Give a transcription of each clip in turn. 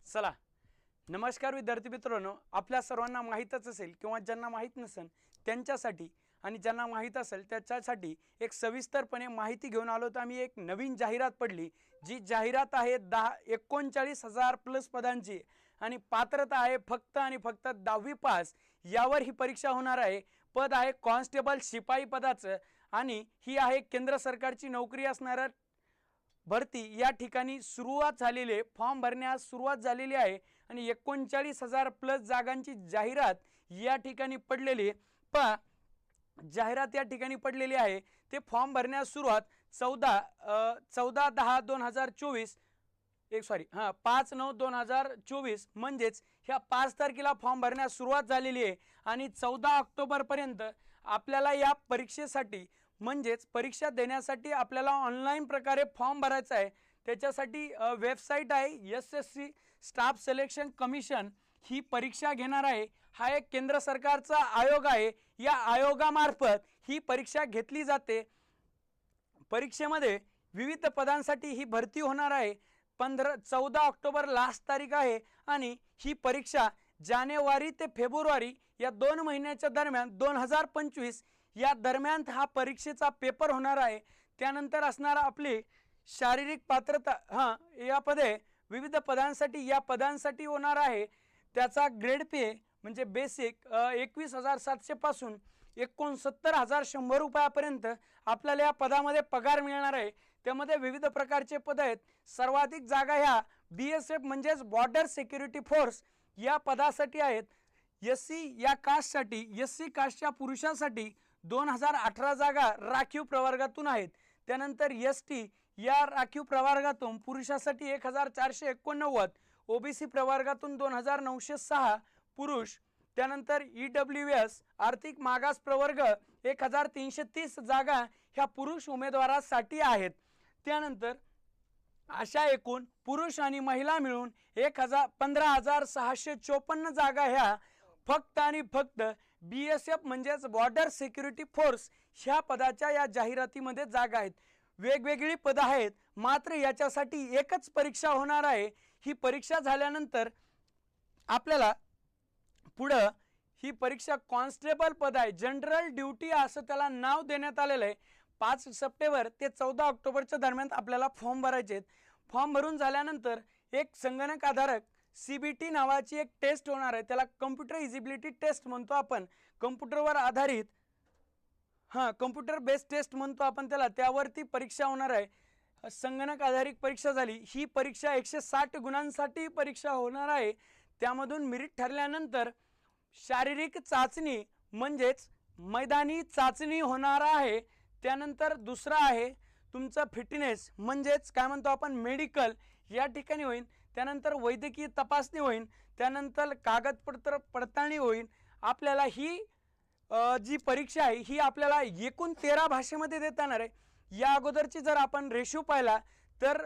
चला, नमस्कार विद्यार्थी मित्रांनो, आपल्या सर्वांना माहीतच असेल किंवा ज्यांना माहीत नसेल त्यांच्यासाठी आणि ज्यांना माहीत असेल त्याच्यासाठी एक सविस्तरपणे माहिती घेऊन आलो. तर आम्ही एक नवीन जाहिरात पडली, जी जाहिरात आहे 39,000 प्लस पदांची आणि पात्रता आहे फक्त आणि फक्त 10वी पास. यावर ही परीक्षा होणार आहे. पद आहे कॉन्स्टेबल शिपाई पदाचं आणि ही आहे केंद्र सरकारची नोकरी असणाऱ्या भरती. या ठिकाणी सुरुवात झालेली आहे, फॉर्म भरण्यास सुरुवात झालेली आहे आणि 39,000 प्लस जागांची जाहिरात या ठिकाणी पडलेली आहे. जाहिरात या ठिकाणी पडलेली आहे. ते फॉर्म भरण्यास सुरुवात 14/10/2024 5/9/2024 म्हणजेच ह्या 5 तारखेला फॉर्म भरण्यास सुरुवात झालेली आहे आणि 14 ऑक्टोबरपर्यंत आपल्याला या परीक्षेसाठी म्हणजेच परीक्षा देण्यासाठी आपल्याला ऑनलाईन प्रकारे फॉर्म भरायचा आहे. त्याच्यासाठी वेबसाईट आहे SSC स्टाफ सिलेक्शन कमिशन ही परीक्षा घेणार आहे. हा एक केंद्र सरकारचा आयोग आहे. या आयोगामार्फत ही परीक्षा घेतली जाते. परीक्षेमध्ये विविध पदांसाठी ही भरती होणार आहे. 14 ऑक्टोबर लास्ट तारीख आहे आणि ही परीक्षा जानेवारी ते फेब्रुवारी या 2 महिन्याच्या दरम्यान 2025 या दरम्यान हा परीक्षेचा पेपर होणार आहे. त्यानंतर असणार आपली शारीरिक पात्रता. यामध्ये विविध पदांसाठी या पदांसाठी होणार आहे. त्याचा ग्रेड पे म्हणजे बेसिक 21,700 पासून 69,100 रुपयापर्यंत आपल्याला या पदामध्ये पगार मिळणार आहे. त्यामध्ये विविध प्रकारचे पद आहेत. सर्वाधिक जागा ह्या BSF म्हणजेच बॉर्डर सिक्युरिटी फोर्स या पदासाठी आहेत. SC या कास्टसाठी SC कास्टच्या पुरुषासाठी 2018 जागा राखीव प्रवर्गातून आहेत. त्यानंतर ST या राखीव प्रवर्गातून पुरुषासाठी 1,489, OBC प्रवर्गातून 2,906 पुरुष. त्यानंतर EWS आर्थिक मागास प्रवर्ग 1,330 जागा ह्या पुरुष उमेदवारासाठी आहेत. त्यानंतर अशा एकूण पुरुष आणि महिला मिळून 15,654 जागा ह्या फक्त आणि फक्त BSF म्हणजेच बॉर्डर सिक्युरिटी फोर्स ह्या पदाच्या या जाहिरातीमध्ये जागा आहेत. वेगवेगळी पदं आहेत, मात्र याच्यासाठी एकच परीक्षा होणार आहे. ही परीक्षा झाल्यानंतर आपल्याला पुढं ही परीक्षा कॉन्स्टेबल पद आहे, जनरल ड्युटी असं त्याला नाव देण्यात आलेलं आहे. 5 सप्टेंबर ते 14 ऑक्टोबरच्या दरम्यान आपल्याला फॉर्म भरायचे आहेत. फॉर्म भरून झाल्यानंतर एक संगणक आधारक CBT नावाची एक टेस्ट होणार आहे. त्याला कम्प्युटर इजिबिलिटी टेस्ट म्हणतो आपण. कम्प्युटरवर आधारित कम्प्युटर बेस्ड टेस्ट म्हणतो आपण त्याला. त्यावरती परीक्षा होणार आहे. संगणक आधारित परीक्षा झाली. ही परीक्षा 160 गुणांसाठी परीक्षा होणार आहे. त्यामधून मेरिट ठरल्यानंतर शारीरिक चाचणी म्हणजेच मैदानी चाचणी होणार आहे. त्यानंतर दुसरा आहे तुमचं फिटनेस म्हणजेच काय म्हणतो आपण मेडिकल या ठिकाणी होईल. त्यानंतर वैद्यकीय तपासणी होईल. त्यानंतर कागदपत्र पडताळणी होईल. आपल्याला ही जी परीक्षा आहे ही आपल्याला एकूण 13 भाषेमध्ये देता येणार आहे. या अगोदरची जर आपण रेशो पाहिला तर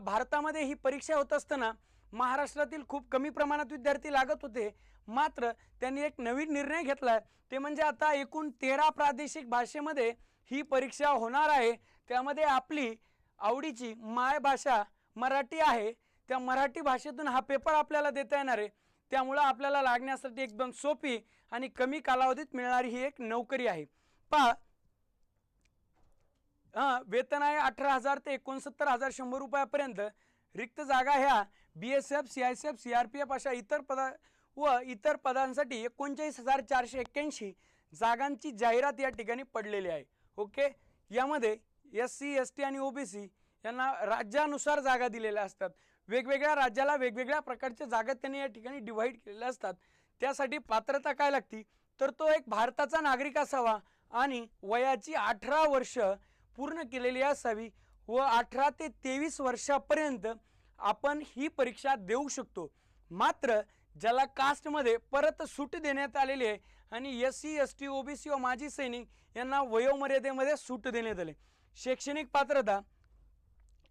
भारतामध्ये ही परीक्षा होत असताना महाराष्ट्रातील खूप कमी प्रमाणात विद्यार्थी लागत होते. मात्र त्यांनी एक नवीन निर्णय घेतला, ते म्हणजे आता एकूण 13 प्रादेशिक भाषेमध्ये ही परीक्षा होणार आहे. त्यामध्ये आपली आवडीची मायभाषा मराठी आहे. त्या मराठी भाषेतून हा पेपर आपल्याला देता येणार आहे. त्यामुळं आपल्याला लागण्यासाठी एकदम सोपी आणि कमी कालावधीत मिळणारी ही एक नोकरी आहे. वेतन आहे 18,000 ते 69,100 रुपयापर्यंत. रिक्त जागा ह्या BSF CISF CRPF अशा इतर पदांसाठी 39,481 जागांची जाहिरात या ठिकाणी पडलेली आहे. ओके, यामध्ये SC ST आणि OBC यांना राज्यानुसार जागा दिलेल्या असतात. वेगवेगळ्या राज्याला वेगवेगळ्या प्रकारच्या जागा त्यांनी या ठिकाणी डिव्हाइड केलेल्या असतात. त्यासाठी पात्रता काय लागती तर तो एक भारताचा नागरिक असावा आणि वयाची 18 वर्ष पूर्ण केलेली असावी व 18 ते 23 वर्षापर्यंत आपण ही परीक्षा देऊ शकतो. मात्र ज्याला कास्टमध्ये परत सूट देण्यात आलेली आहे आणि SC ST OBC व माजी सैनिक यांना वयोमर्यादेमध्ये सूट देण्यात आले. शैक्षणिक पात्रता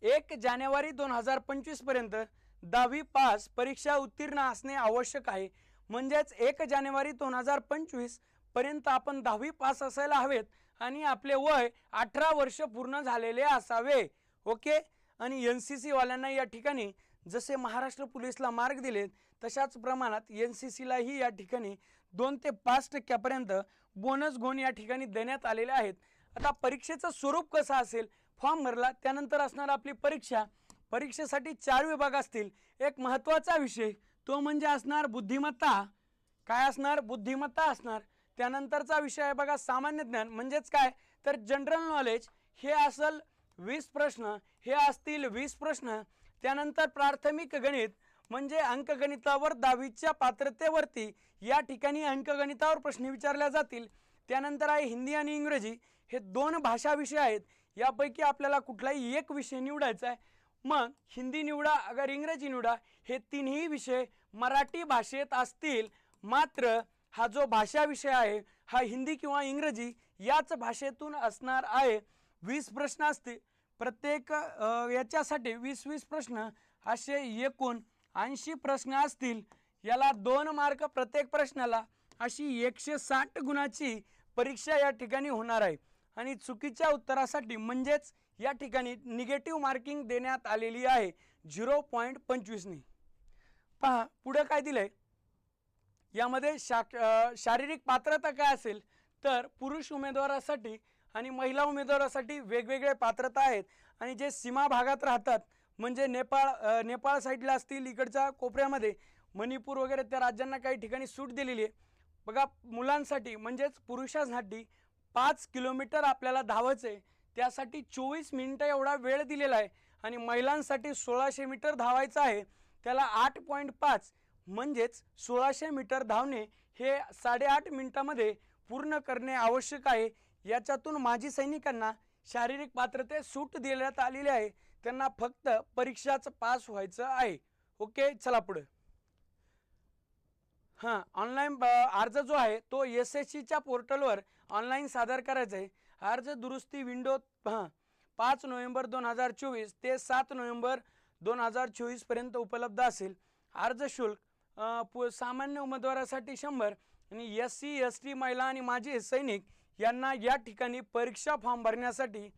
1 जानेवारी 2025 पर्यंत 10वी पास परीक्षा उत्तीर्ण असणे आवश्यक आहे. म्हणजेच 1 जानेवारी 2025 पर्यंत आपण 10वी पास असायला हवेत आणि आपले वय 18 वर्ष पूर्ण झालेले असावे. ओके, आणि NCC वाल्यांना या ठिकाणी जसे महाराष्ट्र पोलीसला मार्क दिलेत तशाच प्रमाणात NCC लाही या ठिकाणी 2 ते 5% बोनस गुण या ठिकाणी देण्यात आलेले आहेत। आता परीक्षेचं स्वरूप कसं असेल, फॉर्म भरला त्यानंतर असणार आपली परीक्षा। परीक्षेसाठी 4 विभाग असतील। एक महत्त्वाचा विषय तो म्हणजे असणार बुद्धिमत्ता। काय असणार? बुद्धिमत्ता असणार। त्यानंतरचा विषय आहे बघा सामान्य ज्ञान, म्हणजेच काय तर जनरल नॉलेज, हे असेल 20 प्रश्न, हे असतील 20 प्रश्न। त्यानंतर प्राथमिक गणित म्हणजे अंकगणितावर 10वीच्या पात्रतेवरती या ठिकाणी अंकगणितावर प्रश्न विचारले जातील। त्यानंतर आहे हिंदी आणि इंग्रजी, हे 2 भाषा विषय आहेत। यापैकी आपल्याला कुठलाही एक विषय निवडायचा आहे। मग हिंदी निवडा अगर इंग्रजी निवडा, हे तिन्ही विषय मराठी भाषेत असतील। मात्र हा जो भाषा विषय आहे हा हिंदी किंवा इंग्रजी याच भाषेतून असणार आहे। 20 प्रश्न असतील प्रत्येक याच्यासाठी 20-20 प्रश्न, असे एकूण 80 प्रश्न असतील। याला 2 मार्क प्रत्येक प्रश्नाला, अशी 160 गुणाची परीक्षा या ठिकाणी होणार आहे। आणि चुकीच्या उत्तरासाठी म्हणजेच या ठिकाणी निगेटिव्ह मार्किंग देण्यात आलेली आहे 0.25 ने। पहा पुढे काय दिलंय यामध्ये, शारीरिक पात्रता काय असेल तर पुरुष उमेदवारासाठी आणि महिला उमेदवारासाठी वेगवेगळे पात्रता आहेत। आणि जे सीमा भागात राहतात म्हणजे नेपाळ साईडला असतील, इकडच्या कोपऱ्यामध्ये मणिपूर वगैरे त्या राज्यांना काही ठिकाणी सूट दिलेली आहे। बघा मुलांसाठी म्हणजेच पुरुषांसाठी 5 किलोमीटर आपल्याला धावायचं आहे, त्यासाठी 24 मिनिटं एवढा वेळ दिलेला आहे। आणि महिलांसाठी 1600 मीटर धावायचं आहे, त्याला 8.5 म्हणजेच 1600 मीटर धावणे हे 8.5 मिनिटांमध्ये पूर्ण करणे आवश्यक आहे। याच्यातून माजी सैनिकांना शारीरिक पात्रते सूट देण्यात आलेली आहे, त्यांना फक्त परीक्षाच पास व्हायचं आहे। ओके, चला पुढे। हां, ऑनलाईन अर्ज जो आहे तो SSCच्या पोर्टलवर ऑनलाईन सादर करायचा आहे। अर्ज दुरुस्ती विंडो 5 नोव्हेंबर 2024 ते 7 नोव्हेंबर 2024 पर्यंत उपलब्ध असेल। अर्ज शुल्क सामान्य उमेदवारासाठी 100 आणि SC ST महिला आणि माजी सैनिक यांना या ठिकाणी परीक्षा फॉर्म भरण्यासाठी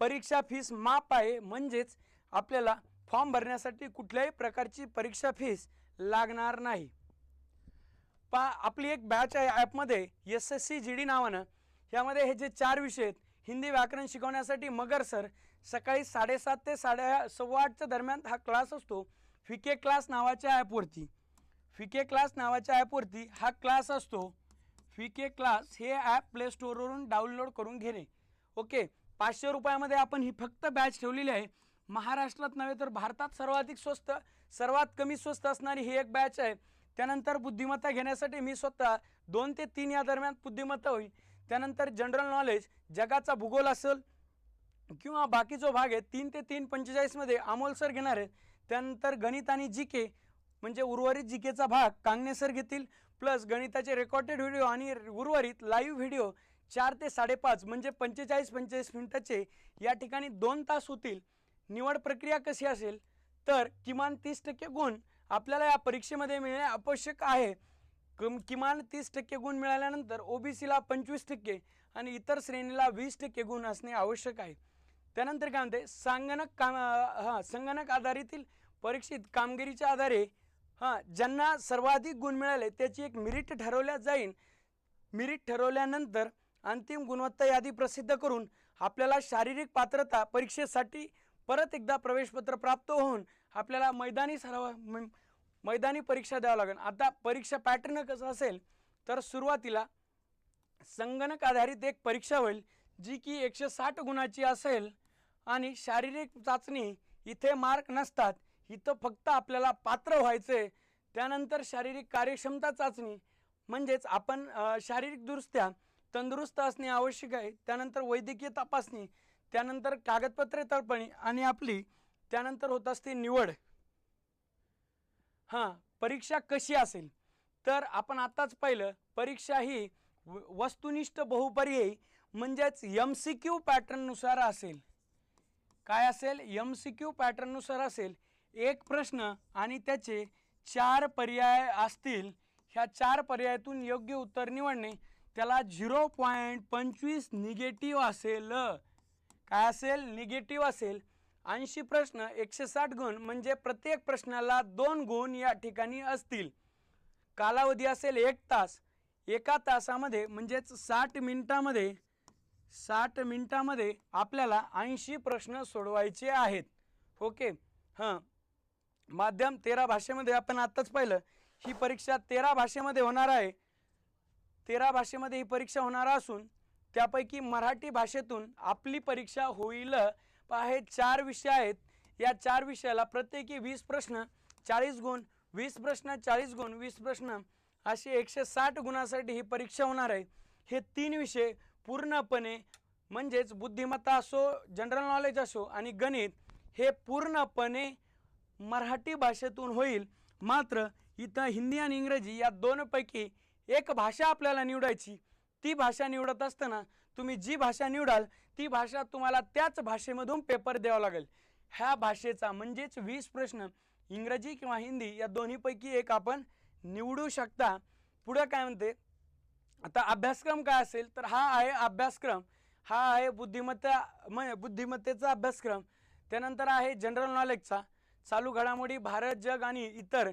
परीक्षा फीस माफ आहे, म्हणजेच आपल्याला फॉर्म भरण्यासाठी कुठल्याही प्रकारची परीक्षा फीस लागणार नाही। आपली एक बॅच आहे ॲपमध्ये SSC GD नावानं, यामध्ये हे जे 4 विषय आहेत, हिंदी व्याकरण शिकवण्यासाठी मगर सर सकाळी 7:30 ते 8:15 दरम्यान हा क्लास असतो। FK क्लास नावाच्या ॲपवरती, FK क्लास नावाच्या ॲपवरती हा क्लास असतो। FK क्लास हे ॲप प्ले स्टोअरवरून डाउनलोड करून घेणे। ओके, 500 रुपयामध्ये आपण ही फक्त बॅच ठेवलेली आहे। महाराष्ट्रात नव्हे तर भारतात सर्वाधिक स्वस्त, सर्वात कमी स्वस्त असणारी ही एक बॅच आहे। त्यानंतर बुद्धिमत्ता घेण्यासाठी मी स्वतः 2 ते 3 या दरम्यान बुद्धिमत्ता होईल। त्यानंतर जनरल नॉलेज, जगाचा भूगोल असेल किंवा बाकी जो भाग आहे 3 ते 3:45 मध्ये अमोल सर घेणार आहेत। त्यानंतर गणित आणि GK म्हणजे उर्वरित GKचा भाग कांगणे सर घेतील, प्लस गणिताचे रेकॉर्डेड व्हिडिओ आणि उर्वरित लाईव्ह व्हिडिओ 4 ते 5:30 म्हणजे 45 मिनिटाचे या ठिकाणी 2 तास होतील। निवड प्रक्रिया कशी असेल तर किमान 30% गुण आपल्याला या परीक्षेमध्ये मिळणे आवश्यक आहे। किमान 30% गुण मिळाल्यानंतर OBCला 25% आणि इतर श्रेणीला 20% गुण असणे आवश्यक आहे। त्यानंतर काय म्हणते, संगणक आधारित परीक्षित कामगिरीच्या आधारे ज्यांना सर्वाधिक गुण मिळाले त्याची एक मेरिट ठरवल्या जाईल। मेरिट ठरवल्यानंतर अंतिम गुणवत्ता यादी प्रसिद्ध करून आपल्याला शारीरिक पात्रता परीक्षेसाठी परत एकदा प्रवेशपत्र प्राप्त होऊन आपल्याला मैदानी परीक्षा द्यावं लागेल। आता परीक्षा पॅटर्न कसं असेल तर सुरुवातीला संगणक आधारित एक परीक्षा होईल जी की 160 गुणाची असेल आणि शारीरिक चाचणी इथे मार्क नसतात, इथं फक्त आपल्याला पात्र व्हायचे। त्यानंतर शारीरिक कार्यक्षमता चाचणी म्हणजेच आपण शारीरिकदृष्ट्या तंदुरुस्त असणे आवश्यक आहे। त्यानंतर वैद्यकीय तपासणी, त्यानंतर कागदपत्रे तळपणी आणि आपली त्यानंतर होत असते निवड। परीक्षा कशी असेल तर आपण आताच पाहिलं, परीक्षा ही वस्तुनिष्ठ बहुपर्यायी म्हणजेच MCQ पॅटर्न नुसार असेल। काय असेल? MCQ पॅटर्न नुसार असेल। एक प्रश्न आणि त्याचे 4 पर्याय असतील, ह्या 4 पर्यायातून योग्य उत्तर निवडणे, त्याला 0.25 निगेटिव्ह असेल। काय असेल? निगेटिव्ह असेल। 80 प्रश्न 160 गुण म्हणजे प्रत्येक प्रश्नाला 2 गुण या ठिकाणी असतील. कालावधी असेल 1 तास. एका तासामध्ये म्हणजेच 60 मिनिटामध्ये आपल्याला 80 प्रश्न सोडवायचे आहेत. ओके. माध्यम 13 भाषेमध्ये आपण आताच पाहिलं ही परीक्षा 13 भाषेमध्ये होणार आहे. 13 भाषेमध्ये ही परीक्षा होणार असून त्यापैकी मराठी भाषेतून आपली परीक्षा होईल. हे 4 विषय आहेत. या 4 विषयाला प्रत्येकी 20 प्रश्न 40 गुण, 20 प्रश्न 40 गुण, 20 प्रश्न असे 160 गुणासाठी ही परीक्षा होणार आहे. हे 3 विषय पूर्णपणे म्हणजेच बुद्धिमत्ता असो, जनरल नॉलेज असो आणि गणित हे पूर्णपणे मराठी भाषेतून होईल. मात्र इथं हिंदी आणि इंग्रजी या दोनपैकी एक भाषा आपल्याला निवडायची. ती भाषा निवडत असताना तुम्ही जी भाषा निवडाल ती भाषा तुम्हाला त्याच भाषेमधून पेपर द्यावा लागेल. ह्या भाषेचा म्हणजेच 20 प्रश्न इंग्रजी किंवा हिंदी या दोन्हीपैकी एक आपण निवडू शकता. पुढे काय म्हणते, आता अभ्यासक्रम काय असेल तर हा आहे अभ्यासक्रम, हा आहे बुद्धिमत्तेचा अभ्यासक्रम. त्यानंतर आहे जनरल नॉलेजचा, चालू घडामोडी, भारत, जग आणि इतर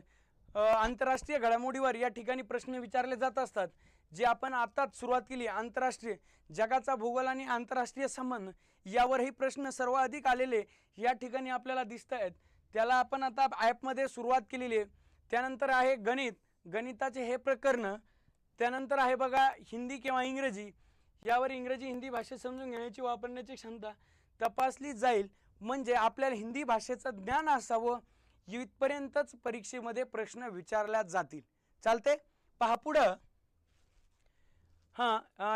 आंतरराष्ट्रीय घडामोडीवर या ठिकाणी प्रश्न विचारले जात असतात. जे आपण आताच सुरुवात केली, आंतरराष्ट्रीय जगाचा भूगोल आणि आंतरराष्ट्रीय संबंध यावरही प्रश्न सर्वाधिक आलेले या ठिकाणी आपल्याला दिसत आहेत. त्याला आपण आता ॲपमध्ये सुरुवात केलेली आहे. त्यानंतर आहे गणित, गणिताचे हे प्रकरण. त्यानंतर आहे बघा हिंदी किंवा इंग्रजी, यावर इंग्रजी हिंदी भाषा समजून घेण्याची वापरण्याची क्षमता तपासली जाईल. म्हणजे आपल्याला हिंदी भाषेचं ज्ञान असावं इथपर्यंतच परीक्षेमध्ये प्रश्न विचारल्या जातील. चालते. पहा पुढं.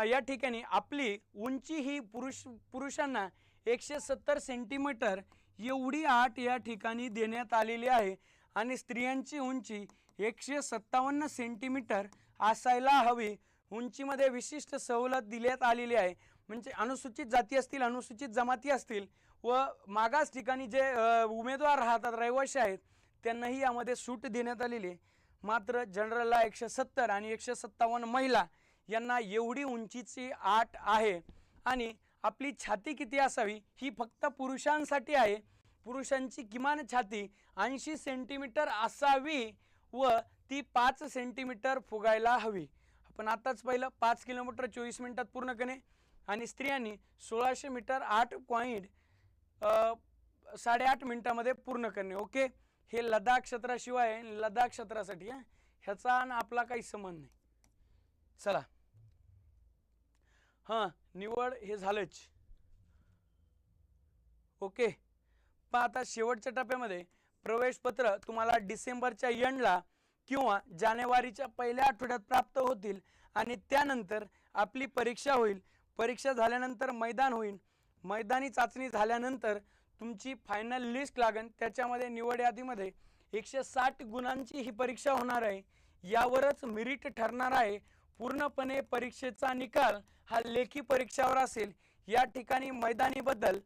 या ठिकाणी आपली उंची ही पुरुषांना 170 सेंटीमीटर एवढी आठ या ठिकाणी देण्यात आलेली आहे आणि स्त्रियांची उंची 157 सेंटीमीटर असायला हवी. उंचीमध्ये विशिष्ट सवलत देण्यात आलेली आहे. म्हणजे अनुसूचित जाती असतील, अनुसूचित जमाती असतील व मागास ठिकाणी जे उमेदवार राहतात, रहिवासी आहेत, त्यांनाही यामध्ये सूट देण्यात आलेली आहे. मात्र जनरलला 170 आणि 157 महिला यांना एवढी उंचीची अट आहे. आणि आपली छाती किती असावी ही फक्त पुरुषांसाठी आहे. पुरुषांची किमान छाती 80 सेंटीमीटर असावी व ती 5 सेंटीमीटर फुगायला हवी. आपण आताच पाहिलं 5 किलोमीटर 24 मिनिटात पूर्ण करणे आणि स्त्रियांनी 1600 मीटर 8.8 मिनिटामध्ये पूर्ण करणे. ओके. हे लडाख क्षेत्राशिवाय लडाख क्षेत्रासाठी ह्याचा आपला काही संबंध नाही. चला. निवड हे झालंच. ओके. पण आता शेवटच्या टप्प्यामध्ये प्रवेशपत्र तुम्हाला डिसेंबरच्या एंडला किंवा जानेवारीच्या पहिल्या आठवड्यात प्राप्त होतील आणि त्यानंतर आपली परीक्षा होईल. परीक्षा झाल्यानंतर मैदान होईल. मैदानी चाचणी झाल्यानंतर तुमची फायनल लिस्ट लागेल. त्याच्यामध्ये निवड यादीमध्ये 160 गुणांची ही परीक्षा होणार आहे. यावरच मेरिट ठरणार आहे. पूर्णपणे परीक्षेचा निकाल हा लेखी परीक्षावर असेल. या ठिकाणी मैदानीबद्दल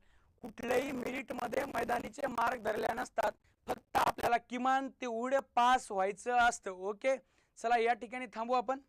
कुठल्याही मेरिटमध्ये मैदानीचे मार्क धरले नसतात. फक्त आपल्याला किमान तेवढे पास व्हायचं असतं. ओके. चला या ठिकाणी थांबू आपण.